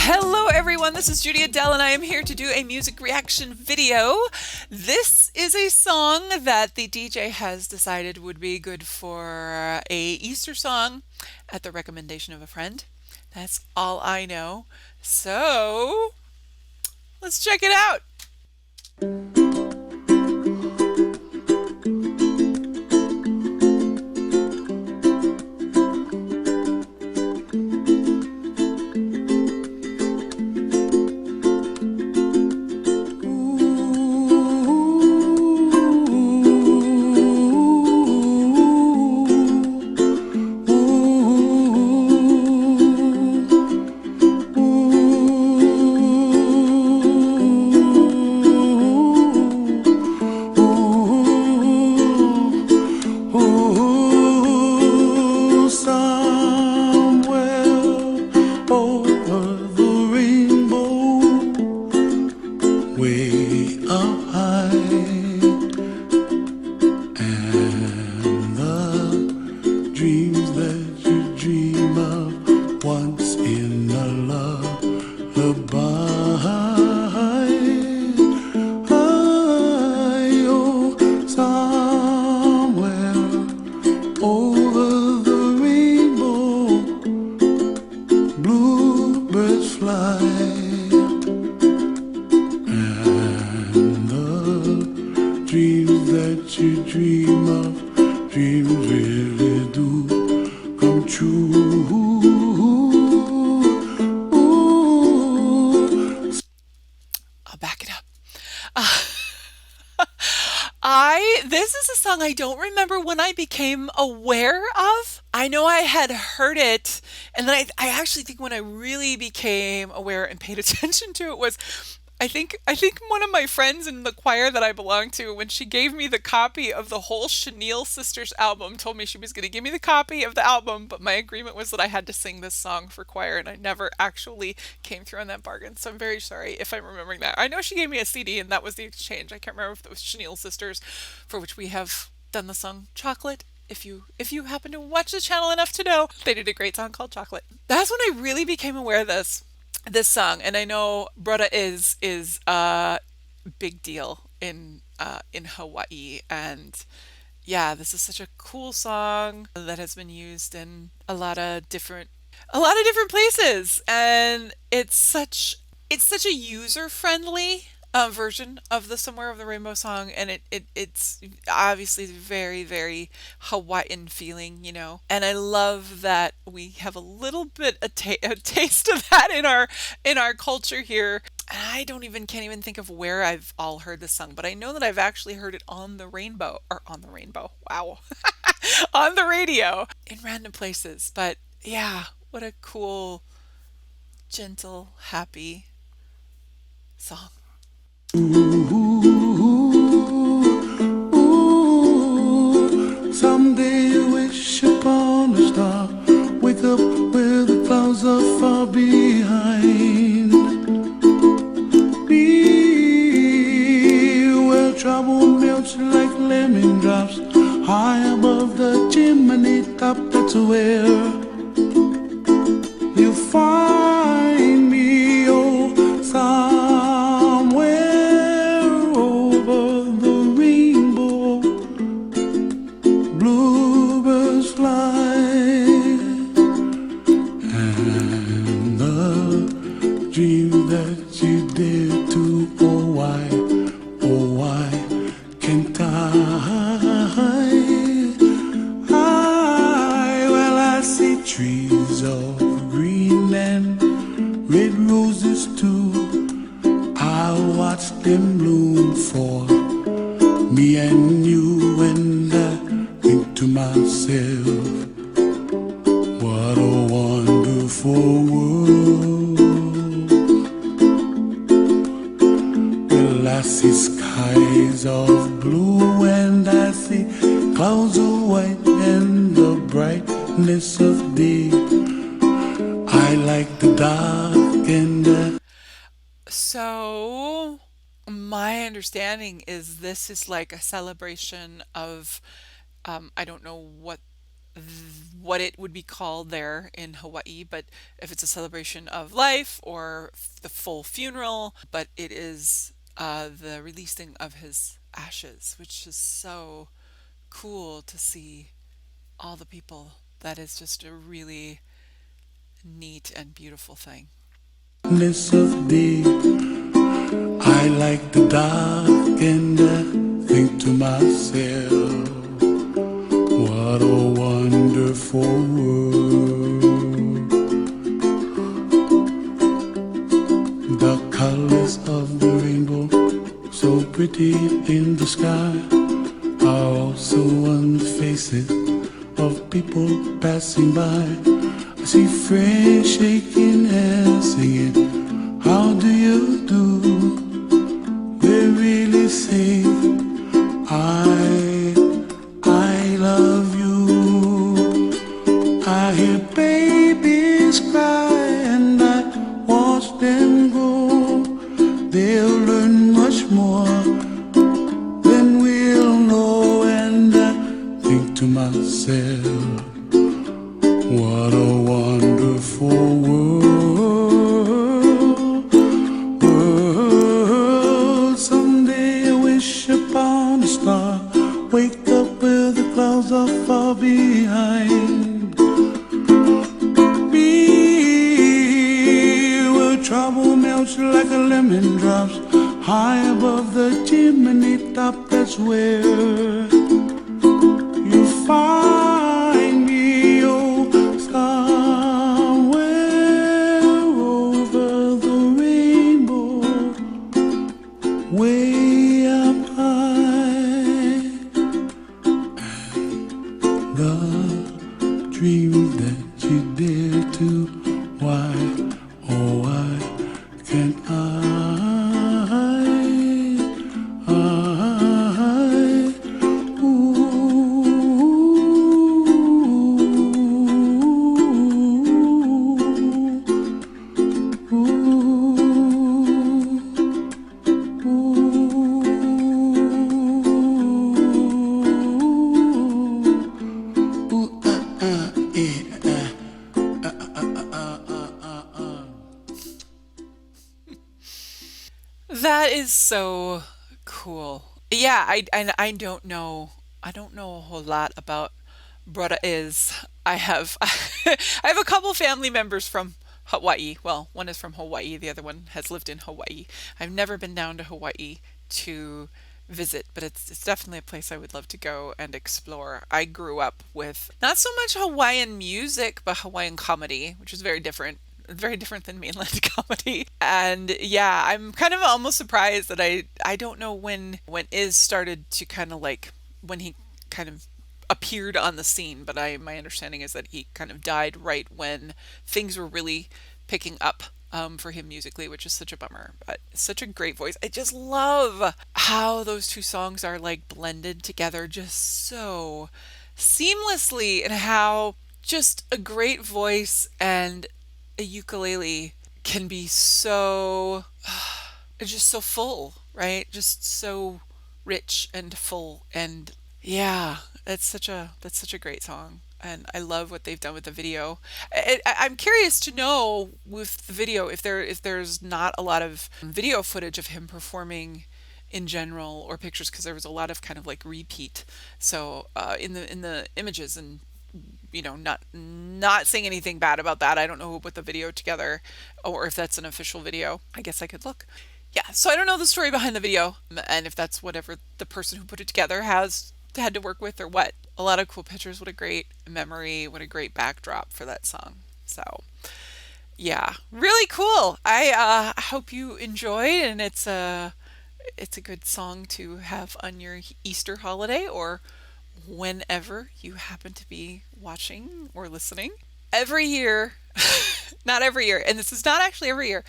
Hello everyone, this is Judy Adele and I am here to do a music reaction video. This is a song that the DJ has decided would be good for a Easter song at the recommendation of a friend. That's all I know. So, let's check it out. Way up high, and the dreams that you dream of once in a lullaby. Oh, somewhere over the rainbow, bluebirds fly. Dreams that you dream of, dreams really do come true. I'll back it up. This is a song I don't remember when I became aware of. I know I had heard it, and then I actually think when I really became aware and paid attention to it was I think one of my friends in the choir that I belong to, when she gave me the copy of the whole Chenille Sisters album, told me she was going to give me the copy of the album, but my agreement was that I had to sing this song for choir, and I never actually came through on that bargain. So I'm very sorry if I'm remembering that. I know she gave me a CD, and that was the exchange. I can't remember if it was Chenille Sisters, for which we have done the song Chocolate. If you happen to watch the channel enough to know, they did a great song called Chocolate. That's when I really became aware of this song, and I know Brother is a big deal in Hawaii, and yeah, this is such a cool song that has been used in a lot of different places, and it's such a user friendly version of the Somewhere of the Rainbow song, and it's obviously very Hawaiian feeling. And I love that we have a little bit a taste of that in our culture here. And I don't even can't even think of where I've all heard this song, but I know that I've actually heard it on the rainbow or on the rainbow. Wow. On the radio in random places. But yeah, what a cool, gentle, happy song. Someday you wish upon a star, wake up where the clouds are far behind me, where trouble melts like lemon drops, high above the chimney top. That's where you find me. Oh, somewhere over the rainbow, bluebirds fly, and the dream that you dare to, oh why can't well, I see trees of green and red roses too. I watch them bloom for me and you, and I think to myself, what a wonderful world. Well, I see skies of blue, and I see clouds of white, and the brightness of day. I like the dark and the... So my understanding is this is like a celebration of I don't know what what it would be called there in Hawaii, but if it's a celebration of life or the full funeral, but it is the releasing of his ashes, which is so cool to see all the people. That is just a really neat and beautiful thing. Ness of day, I like the dark and I think to myself, what a wonderful world. The colors of the rainbow, so pretty in the sky, are also on the faces of people passing by. I see friends shaking hands, singing, how do you do? They really say, I, I love you. I hear babies cry and I watch them grow. They'll learn much more than we'll know. And I think to myself, what a wonderful world. Someday I wish upon a star, wake up where the clouds are far behind me, where trouble melts like a lemon drops high above the chimney top. That's where you find me, oh, somewhere over the rainbow, way up high. The dreams that you dare to, why, oh, why can't That is so cool. Yeah, I don't know. I don't know a whole lot about Brother Is. I have I have a couple family members from Hawaii. Well, one is from Hawaii, the other one has lived in Hawaii. I've never been down to Hawaii to visit, but it's definitely a place I would love to go and explore. I grew up with not so much Hawaiian music, but Hawaiian comedy, which is very different than mainland comedy. And yeah, I'm kind of almost surprised that I don't know when Iz started to kind of like when he kind of appeared on the scene, but I my understanding is that he kind of died right when things were really picking up for him musically, which is such a bummer. But such a great voice. I just love how those two songs are like blended together just so seamlessly, and how just a great voice and a ukulele can be so it's just so full, right? Just so rich and full, and yeah, that's such a great song. And I love what they've done with the video. I'm curious to know with the video if there's not a lot of video footage of him performing in general or pictures, because there was a lot of kind of like repeat. So in the images, and not saying anything bad about that. I don't know who put the video together or if that's an official video. I guess I could look. Yeah, so I don't know the story behind the video, and if that's whatever the person who put it together has had to work with or what. A lot of cool pictures. What a great memory. What a great backdrop for that song. So, yeah, really cool. I hope you enjoyed, and it's a good song to have on your Easter holiday or whenever you happen to be watching or listening. Every year, not every year, and this is not actually every year,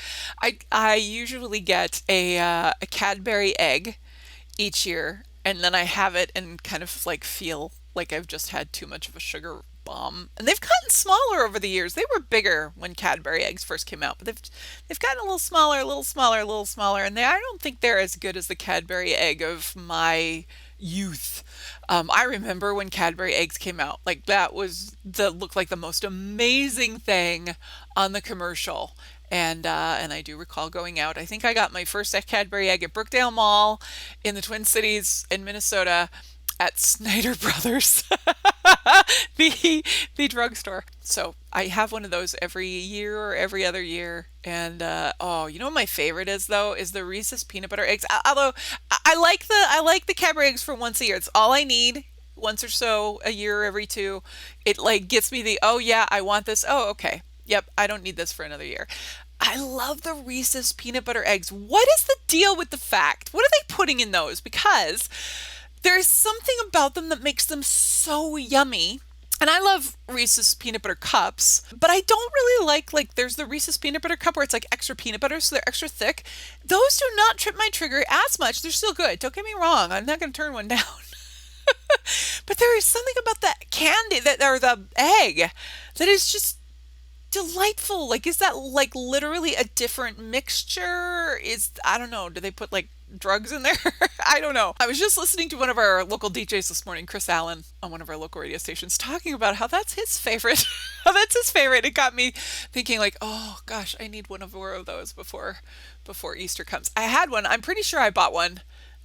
I usually get a Cadbury egg each year, and then I have it and kind of like feel like I've just had too much of a sugar bomb. And they've gotten smaller over the years. They were bigger when Cadbury eggs first came out, but they've gotten a little smaller, a little smaller, a little smaller, and I don't think they're as good as the Cadbury egg of my youth. I remember when Cadbury eggs came out. Like that was the looked like the most amazing thing on the commercial. And I do recall going out. I think I got my first Cadbury egg at Brookdale Mall in the Twin Cities in Minnesota at Snyder Brothers, the the drugstore. So I have one of those every year or every other year. And oh, you know what my favorite is though is the Reese's peanut butter eggs. Although I like the Cadbury eggs for once a year. It's all I need. Once or so a year, every two, it like gets me the oh yeah, I want this. Oh okay, yep, I don't need this for another year. I love the Reese's peanut butter eggs. What is the deal with the fact? What are they putting in those? Because there's something about them that makes them so yummy. And I love Reese's peanut butter cups, but I don't really like there's the Reese's peanut butter cup where it's like extra peanut butter, so they're extra thick. Those do not trip my trigger as much. They're still good. Don't get me wrong. I'm not going to turn one down. But there is something about that candy that or the egg that is just delightful. Like, is that like literally a different mixture? Is I don't know. Do they put like drugs in there? I don't know. I was just listening to one of our local DJs this morning, Chris Allen, on one of our local radio stations, talking about how that's his favorite. How that's his favorite. It got me thinking, like, oh gosh, I need one of more of those before Easter comes. I had one. I'm pretty sure I bought one,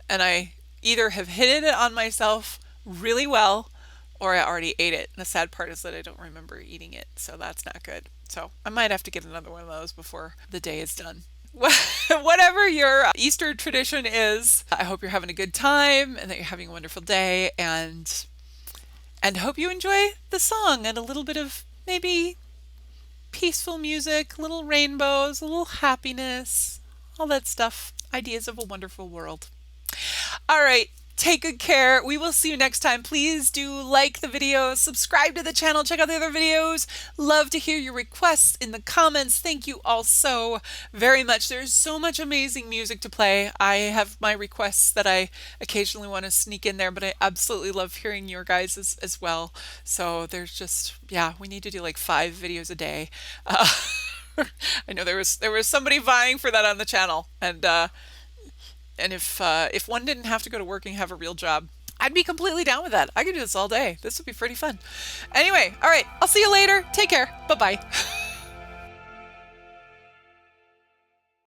and I either have hidden it on myself really well or I already ate it. And the sad part is that I don't remember eating it, so that's not good. So I might have to get another one of those before the day is done. Whatever your Easter tradition is, I hope you're having a good time and that you're having a wonderful day and hope you enjoy the song and a little bit of maybe peaceful music, little rainbows, a little happiness, all that stuff. Ideas of a wonderful world. All right. Take good care. We will see you next time. Please do like the video, subscribe to the channel, check out the other videos. Love to hear your requests in the comments. Thank you all so very much. There's so much amazing music to play. I have my requests that I occasionally want to sneak in there, but I absolutely love hearing your guys as well. So there's just, yeah, we need to do like 5 videos a day. I know there was somebody vying for that on the channel, and if one didn't have to go to work and have a real job, I'd be completely down with that. I could do this all day. This would be pretty fun. Anyway, all right. I'll see you later. Take care. Bye-bye.